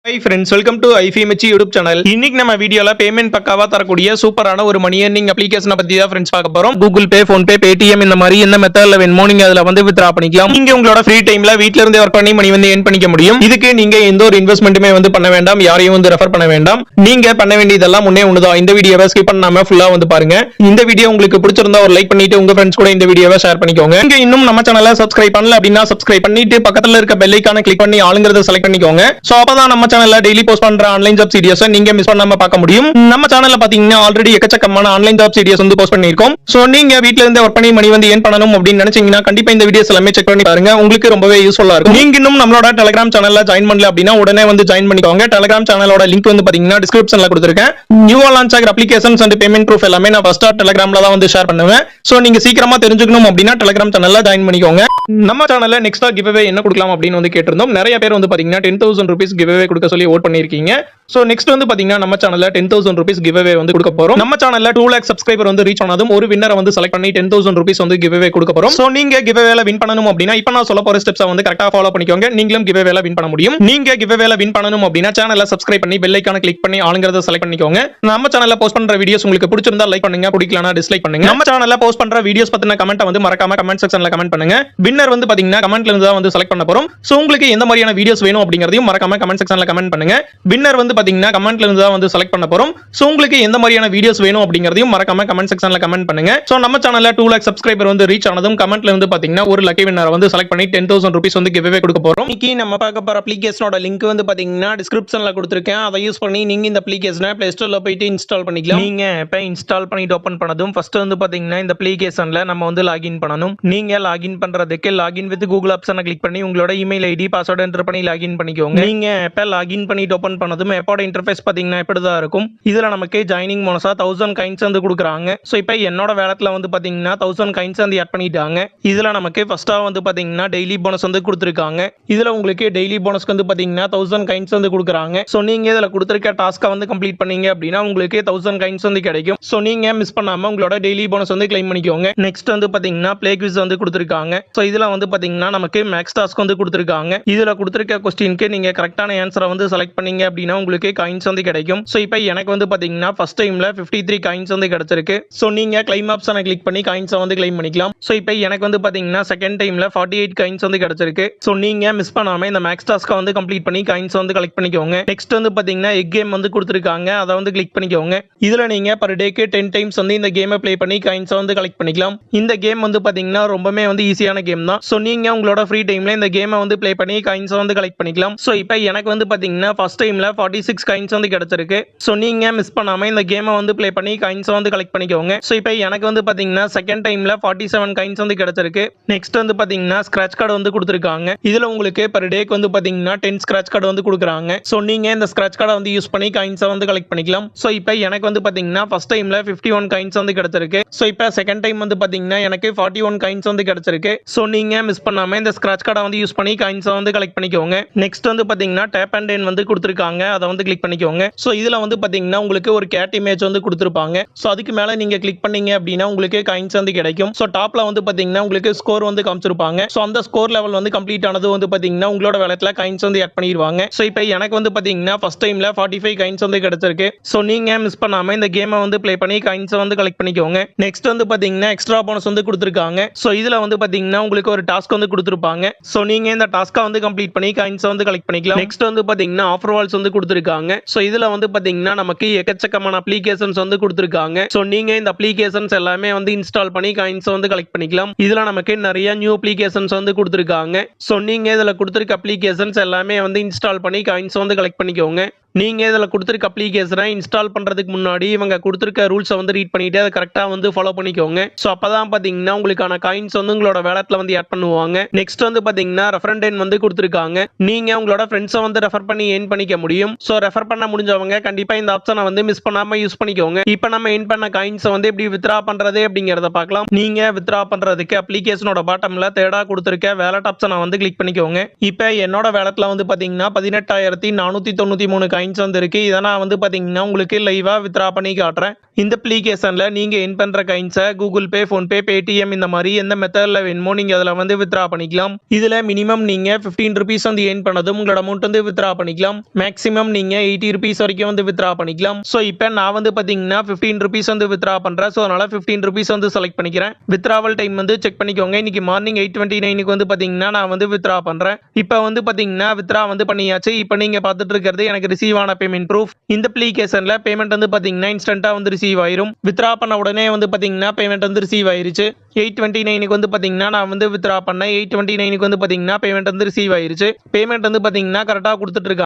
Hi friends, welcome to IFMH YouTube channel. இன்னைக்கு நம்ம வீடியோல பேமெண்ட் பக்காவா தரக்கூடிய சூப்பரான ஒரு மணி earning அப்ளிகேஷனை பத்தி தான் फ्रेंड्स பார்க்க போறோம். Google Pay, Phone Pay, Paytm இந்த மாதிரி என்ன மெத்தட்ல வேணுமோ நீங்க அதுல வந்து வித்ரா பண்ணிக்கலாம். நீங்க உங்களோட ஃப்ரீ டைம்ல வீட்ல இருந்தே வர்க் பண்ணி மணி வந்து earn பண்ணிக்க முடியும். இதுக்கு நீங்க எந்த ஒரு இன்வெஸ்ட்மென்ட்டுமே வந்து பண்ண வேண்டாம், யாரையும் வந்து ரெஃபர் பண்ண வேண்டாம். நீங்க பண்ண வேண்டியதெல்லாம் முன்னே ஒண்ணுதான். இந்த வீடியோவை ஸ்கிப் பண்ணாம ஃபுல்லா வந்து பாருங்க. இந்த வீடியோ உங்களுக்கு பிடிச்சிருந்தா ஒரு லைக் பண்ணிட்டு உங்க ஃப்ரெண்ட்ஸ் கூட இந்த வீடியோவை ஷேர் பண்ணிக்கோங்க. நீங்க இன்னும் நம்ம சேனலை சப்ஸ்கிரைப் பண்ணல அப்படின்னா சப்ஸ்கிரைப் பண்ணிட்டு பக்கத்துல இருக்க பெல் ஐகானை கிளிக் பண்ணி ஆளுங்கறத செலக்ட் பண்ணிக்கோங்க. சோ அப்பதான் நம்ம சேனல்ல டெய்லி போஸ்ட் பண்ற ஆன்லைன் ஜாப் சீரிஸ் நீங்க மிஸ் பண்ணாம பார்க்க முடியும். நம்ம சேனல்ல பாத்தீங்கன்னா ஆல்ரெடி எக்கச்சக்கமான ஆன்லைன் ஜாப் சீரிஸ் வந்து போஸ்ட் பண்ணிருக்கோம். சோ நீங்க வீட்ல இருந்து வர்க் பண்ணி மணி வந்து ஏர்ன் பண்ணனும் அப்படின்னு நினைச்சீங்கன்னா கண்டிப்பா இந்த வீடியோஸ் எல்லாமே செக் பண்ணி பாருங்க. உங்களுக்கு ரொம்பவே யூஸ்ஃபுல்லா இருக்கும். நீங்க இன்னும் நம்மளோட டெலிகிராம் சேனல்ல ஜாயின் பண்ணல அப்படின்னா உடனே வந்து ஜாயின் பண்ணிக்கோங்க. டெலிகிராம் சேனலோட லிங்க் வந்து பாத்தீங்கன்னா டிஸ்கிரிப்ஷன்ல கொடுத்திருக்கேன். நியூவா லான்ச் ஆகிற அப்ளிகேஷன்ஸ் அண்ட் பேமெண்ட் ப்ரூஃப் எல்லாமே நான் ஃபர்ஸ்டா டெலிகிராம்ல தான் வந்து ஷேர் பண்ணுவேன். சோ நீங்க சீக்கிரமா தெரிஞ்சுக்கணும் அப்படின்னா டெலிகிராம் சேனல்ல ஜாயின் பண்ணிக்கோங்க. நம்ம சேனல்ல நெக்ஸ்டா கிவ்அவே என்ன கொடுக்கலாம் அப்படின்னு வந்து கேட்டிருந்தோம். நிறைய பேர் வந்து பாத்தீங்கன்னா 10,000 rupees கிவ்அவே கொடுக்க சொல்லி ஓட் பண்ணிருக்கீங்க. சோ நெக்ஸ்ட் வந்து பாத்தீங்கன்னா நம்ம சேனல்ல 10,000 rupees கிவ்அவே வந்து கொடுக்க போறோம். நம்ம சேனல்ல 2 lakh சப்ஸ்கிரைபர் வந்து ரீச் ஆனதும் ஒரு வின்னரை வந்து செலக்ட் பண்ணி 10,000 rupees வந்து கிவ்அவே கொடுக்க போறோம். சோ நீங்க கிவ்அவேல வின் பண்ணனும் அப்படின்னா இப்போ நான் சொல்ல போற ஸ்டெப்ஸ் வந்து கரெக்ட்டா ஃபாலோ பண்ணிக்கோங்க. நீங்களும் கிவ்அவேல வின் பண்ண முடியும். நீங்க கிவ்அவேல வின் பண்ணனும் அப்படின்னா சேனலை சப்ஸ்கிரைப் பண்ணி பெல் ஐகானை கிளிக் பண்ணி ஆளுங்கறத செலக்ட் பண்ணிக்கோங்க. நம்ம சேனல்ல போஸ்ட் பண்ற வீடியோஸ் உங்களுக்கு பிடிச்சிருந்தா லைக் பண்ணுங்க, பிடிக்கலனா டிஸ்லைக் பண்ணுங்க. நம்ம சேனல்ல போஸ்ட் பண்ற வீடியோஸ் பத்தின கமெண்ட் வந்து மறக்காம கமெண்ட் செக்ஷன்ல கமெண்ட் பண்ணுங்க. வின்னர் வந்து பாத்தீங்கன்னா கமெண்ட்ல இருந்து தான் வந்து செலக்ட் பண்ண போறோம். சோ உங்களுக்கு எந்த மாதிரியான வீடியோஸ் வேணும் அப்படிங்கறதையும் மறக்காம கமெண்ட் செக்ஷன்ல கமெண்ட் பண்ணுங்க. வின்னர் வந்து பாத்தீங்கன்னா கமெண்ட்ல இருந்து தான் வந்து செலக்ட் பண்ண போறோம். சோ உங்களுக்கு எந்த மாதிரியான வீடியோஸ் வேணும் அப்படிங்கறதையும் மறக்காம கமெண்ட் செக்ஷன்ல கமெண்ட் பண்ணுங்க. சோ நம்ம சேனல்ல 2 lakh சப்ஸ்கிரைபர் வந்து ரீச் ஆனதும் கமெண்ட்ல வந்து பாத்தீங்கன்னா ஒரு லக்கி வின்னரை வந்து செலக்ட் பண்ணி 10,000 rupees வந்து கிவ்அவே கொடுக்க போறோம். இன்னைக்கு நம்ம பார்க்க போற அப்ளிகேஷனோட லிங்க் வந்து பாத்தீங்கன்னா டிஸ்கிரிப்ஷன்ல கொடுத்திருக்கேன். அதை யூஸ் பண்ணி நீங்க இந்த அப்ளிகேஷனை Play Storeல போயிட்டு இன்ஸ்டால் பண்ணிக்கலாம். நீங்க இப்ப இன்ஸ்டால் பண்ணிட்டு ஓபன் பண்ணதும் ஃபர்ஸ்ட் வந்து பாத்தீங்கன்னா இந்த அப்ளிகேஷன்ல நம்ம வந்து லாகின் பண்ணனும். நீங்க லாகின் பண்றதுக்கு லாகின் வித் கூகுள் ஆப்ஷனை கிளிக் பண்ணி உங்களோட இமெயில் ஐடி பாஸ்வேர்ட் என்டர் பண்ணி லாகின் பண்ணிக்கோங்க. நீங்க இப்ப லாகின் பண்ணிட்டு ஓபன் பண்ணதும் எப்போட இன்டர்ஃபேஸ் பாத்தீங்கன்னா இப்படி தான் இருக்கும். இதுல நமக்கு ஜாயினிங் போனஸா 1000 காயின்ஸ் வந்து கொடுக்குறாங்க. சோ இப்போ என்னோட வேலட்ல வந்து பாத்தீங்கன்னா 1000 காயின்ஸ் வந்து ஆட் பண்ணிட்டாங்க. இதுல நமக்கு ஃபர்ஸ்டா வந்து பாத்தீங்கன்னா டெய்லி போனஸ் வந்து கொடுத்திருக்காங்க. இதுல உங்களுக்கு டெய்லி போனஸ்க்கு வந்து பாத்தீங்கன்னா 1000 காயின்ஸ் வந்து கொடுக்குறாங்க. சோ நீங்க இதுல கொடுத்திருக்க டாஸ்கை வந்து கம்ப்ளீட் பண்ணீங்க அப்படின்னா உங்களுக்கு 1000 காயின்ஸ் வந்து கிடைக்கும். சோ நீங்க மிஸ் பண்ணாம உங்களோட டெய்லி போனஸ் வந்து கிளைம் பண்ணிக்கோங்க. நெக்ஸ்ட் வந்து பாத்தீங்கன்னா ப்ளே குவிஸ் வந்து கொடுத்திருக்காங்க. சோ இதுல வந்து பாத்தீங்கன்னா நமக்கு மேக்ஸ் டாஸ்க் வந்து கொடுத்திருக்காங்க. இதுல கொடுத்திருக்க क्वेश्चनக்கு நீங்க கரெக்ட்டான ஆன்சரை வந்து செலக்ட் பண்ணீங்க அப்படின்னா உங்களுக்கு காயின்ஸ் வந்து கிடைக்கும். சோ இப்போ எனக்கு வந்து பாத்தீங்கன்னா ஃபர்ஸ்ட் டைம்ல 53 காயின்ஸ் வந்து கிடைச்சிருக்கு. சோ நீங்க கிளைம் ஆப்ஷனை கிளிக் பண்ணி காயின்ஸை வந்து கிளைம் பண்ணிக்கலாம். சோ இப்போ எனக்கு வந்து பாத்தீங்கன்னா செகண்ட் டைம்ல 48 காயின்ஸ் வந்து கிடைச்சிருக்கு. சோ நீங்க மிஸ் பண்ணாம இந்த மேக்ஸ் டாஸ்கை வந்து கம்ப்ளீட் பண்ணி காயின்ஸ் வந்து கலெக்ட் பண்ணிக்கோங்க. நெக்ஸ்ட் வந்து பாத்தீங்கன்னா எக் கேம் வந்து கொடுத்திருக்காங்க. அதை வந்து கிளிக் பண்ணிக்கோங்க. இதுல நீங்க பர் டேக்கு 10 டைம்ஸ் வந்து இந்த கேமை ப்ளே பண்ணி காயின்ஸை வந்து கலெக்ட் பண்ணிக்கலாம். இந்த கேம் வந்து பாத்தீங்கன்னா ரொம்பவே வந்து ஈஸியான கேம் தான். சோ நீங்க உங்களோட ஃப்ரீ டைம்ல இந்த கேமை வந்து ப்ளே பண்ணி காயின்ஸை வந்து கலெக்ட் பண்ணிக்கலாம். சோ இப்போ எனக்கு வந்து பாத்தீங்கன்னா ஃபர்ஸ்ட் டைம்ல 46 காயின்ஸ் வந்து கிடைச்சிருக்கு. சோ நீங்க மிஸ் பண்ணாம இந்த கேமை வந்து ப்ளே பண்ணி காயின்ஸை வந்து கலெக்ட் பண்ணிக்கோங்க. சோ இப்போ எனக்கு வந்து பாத்தீங்கன்னா செகண்ட் டைம்ல 47 காயின்ஸ் வந்து கிடைச்சிருக்கு. நெக்ஸ்ட் வந்து பாத்தீங்கன்னா ஸ்கிராட்ச் கார்டு வந்து கொடுத்திருக்காங்க. இதுல உங்களுக்கு பர் டேக்கு வந்து பாத்தீங்கன்னா 10 ஸ்கிராட்ச் கார்டு வந்து கொடுக்குறாங்க. சோ நீங்க இந்த ஸ்கிராட்ச் கார்டை வந்து யூஸ் பண்ணி காயின்ஸை வந்து கலெக்ட் பண்ணிக்கலாம். சோ இப்போ எனக்கு வந்து பாத்தீங்கன்னா ஃபர்ஸ்ட் டைம்ல 51 காயின்ஸ் வந்து கிடைச்சிருக்கு. சோ இப்போ செகண்ட் டைம் வந்து பாத்தீங்கன்னா எனக்கு 41 காயின்ஸ் வந்து கிடைச்சிருக்கு. சோ நீங்க மிஸ் பண்ணாம இந்த ஸ்கிராட்ச் கார்டை வந்து யூஸ் பண்ணி காயின்ஸை வந்து கலெக்ட் பண்ணிக்கோங்க. நெக்ஸ்ட் வந்து பாத்தீங்கன்னா டேப் அண்ட் டென் வந்து கொடுத்திருக்காங்க. அதை வந்து கிளிக் பண்ணிக்கோங்க. சோ இதுல வந்து பாத்தீங்கன்னா உங்களுக்கு ஒரு கேட் இமேஜ் வந்து கொடுத்திருப்பாங்க. சோ அதுக்கு மேல நீங்க கிளிக் பண்ணீங்க அப்படின்னா உங்களுக்கு காயின்ஸ் வந்து கிடைக்கும். சோ டாப்ல வந்து பாத்தீங்கன்னா உங்களுக்கு ஸ்கோர் வந்து காமிச்சிருப்பாங்க. சோ அந்த ஸ்கோர் லெவல் வந்து கம்ப்ளீட் ஆனது வந்து பாத்தீங்கன்னா உங்களோட வேலட்ல காயின்ஸ் வந்து ஆட் பண்ணிடுவாங்க. சோ இப்போ எனக்கு வந்து பாத்தீங்கன்னா ஃபர்ஸ்ட் டைம்ல 45 காயின்ஸ் வந்து கிடைச்சிருக்கு. சோ நீங்க மிஸ் பண்ணாம இந்த கேமை வந்து ப்ளே பண்ணி காயின்ஸை வந்து கலெக்ட் பண்ணிக்கோங்க. நெக்ஸ்ட் வந்து பாத்தீங்கன்னா எக்ஸ்ட்ரா போனஸ் வந்து கொடுத்திருக்காங்க. சோ இதுல வந்து பாத்தீங்கன்னா உங்களுக்கு ஒரு டாஸ்க் வந்து கொடுத்திருப்பாங்க. சோ நீங்க இந்த டாஸ்கை வந்து கம்ப்ளீட் பண்ணி காயின்ஸை வந்து கலெக்ட் பண்ணிக்கலாம். நெக்ஸ்ட் வந்து பாத்தீங்கன்னா ஆஃபர் வால்ஸ் வந்து கொடுத்திருக்காங்க. சோ இதுல வந்து பாத்தீங்கன்னா நமக்கு எக்கச்சக்கமான அப்ளிகேஷன்ஸ் வந்து கொடுத்திருக்காங்க. சோ நீங்க இந்த அப்ளிகேஷன்ஸ் எல்லாமே வந்து இன்ஸ்டால் பண்ணி காயின்ஸ் வந்து கலெக்ட் பண்ணிக்கலாம். இதுல நமக்கு நிறைய நியூ அப்ளிகேஷன்ஸ் வந்து கொடுத்திருக்காங்க. சோ நீங்க இதுல கொடுத்திருக்க அப்ளிகேஷன்ஸ் எல்லாமே வந்து இன்ஸ்டால் பண்ணி காயின்ஸ் வந்து கலெக்ட் பண்ணிக்கோங்க. நீங்க இதுல கொடுத்திருக்க அப்ளிகேஷனை இன்ஸ்டால் பண்றதுக்கு முன்னாடி இவங்க கொடுத்திருக்க ரூல்ஸை வந்து ரீட் பண்ணிட்டு அதை கரெக்டா வந்து ஃபாலோ பண்ணிக்கோங்க. சோ அப்பதான் பாத்தீங்கன்னா உங்களுக்கான காயின்ஸ் வந்து உங்களோட வேலட்ல வந்து ஆட் பண்ணுவாங்க. நெக்ஸ்ட் வந்து பாத்தீங்கன்னா ரெஃபரண்ட் எண் வந்து கொடுத்திருக்காங்க. நீங்க உங்களோட ஃப்ரெண்ட்ஸை வந்து ரெஃபர் பண்ணி ஏர்ன் பண்ணிக்க முடியும். சோ ரெஃபர் பண்ண முடிஞ்சவங்க கண்டிப்பா இந்த ஆப்ஷனை வந்து மிஸ் பண்ணாம யூஸ் பண்ணிக்கோங்க. இப்போ நம்ம ஏர்ன் பண்ண காயின்ஸை வந்து எப்படி வித்ரா பண்றது அப்படிங்கறத பார்க்கலாம். நீங்க வித்ரா பண்றதுக்கு அப்ளிகேஷனோட பாட்டம்ல தேர்டா கொடுத்திருக்க வேலட் ஆப்ஷனை வந்து கிளிக் பண்ணிக்கோங்க. இப்போ என்னோட வேலட்ல வந்து பாத்தீங்கன்னா 18,493 காயின்ஸ் வந்து இருக்கு. இதை நான் வந்து பாத்தீங்கன்னா உங்களுக்கு லைவா வித்ரா பண்ணி காட்டுறேன். இந்த அப்ளிகேஷன்ல நீங்க என் பண்ற காயின்ஸை கூகுள் பே, போன்பே, பேடிஎம் இந்த மாதிரி எந்த மெத்தட்ல வேணுமோ நீங்க அதுல வந்து வித்ரா பண்ணிக்கலாம். இதுல மினிமம் நீங்க 15 ருபீஸ் வந்து ஏர்ன் பண்ணதும் உங்களோட அமௌண்ட் வந்து வித்ரா பண்ணிக்கலாம். மேக்ஸிமம் நீங்க 80 ருபீஸ் வரைக்கும் வந்து வித்ரா பண்ணிக்கலாம். சோ இப்போ நான் வந்து பாத்தீங்கன்னா 15 ருபீஸ் வந்து வித்ரா பண்றேன். சோ அதனால 15 ருபீஸ் வந்து செலக்ட் பண்ணிக்கிறேன். வித்ராவல் டைம் வந்து செக் பண்ணிக்கோங்க. இன்னைக்கு மார்னிங் 8:29க்கு வந்து பாத்தீங்கன்னா நான் வந்து வித்ரா பண்றேன். இப்போ வந்து பாத்தீங்கன்னா வித்ரா வந்து பண்ணியாச்சு. இப்போ நீங்க பார்த்துட்டு இருக்கிறது எனக்கு ரிசீவ் ஆன பேமெண்ட் ப்ரூஃப். இந்த அப்ளிகேஷன்ல பேமெண்ட் வந்து பாத்தீங்கன்னா இன்ஸ்டன்ட்டா வந்து ரிசீவ் ஆயிரும். வித்ரா பண்ண உடனே வந்து பாத்தீங்கன்னா பேமெண்ட் வந்து ரிசீவ் ஆயிருச்சு. 8:29க்கு வந்து பாத்தீங்கன்னா நான் வந்து வித்ரா பண்ணேன். 8:29க்கு வந்து பாத்தீங்கன்னா பேமெண்ட் வந்து ரிசீவ் ஆயிருச்சு. பேமெண்ட் வந்து பாத்தீங்கன்னா கரெக்டா கொடுத்துட்டு இருக்காங்க.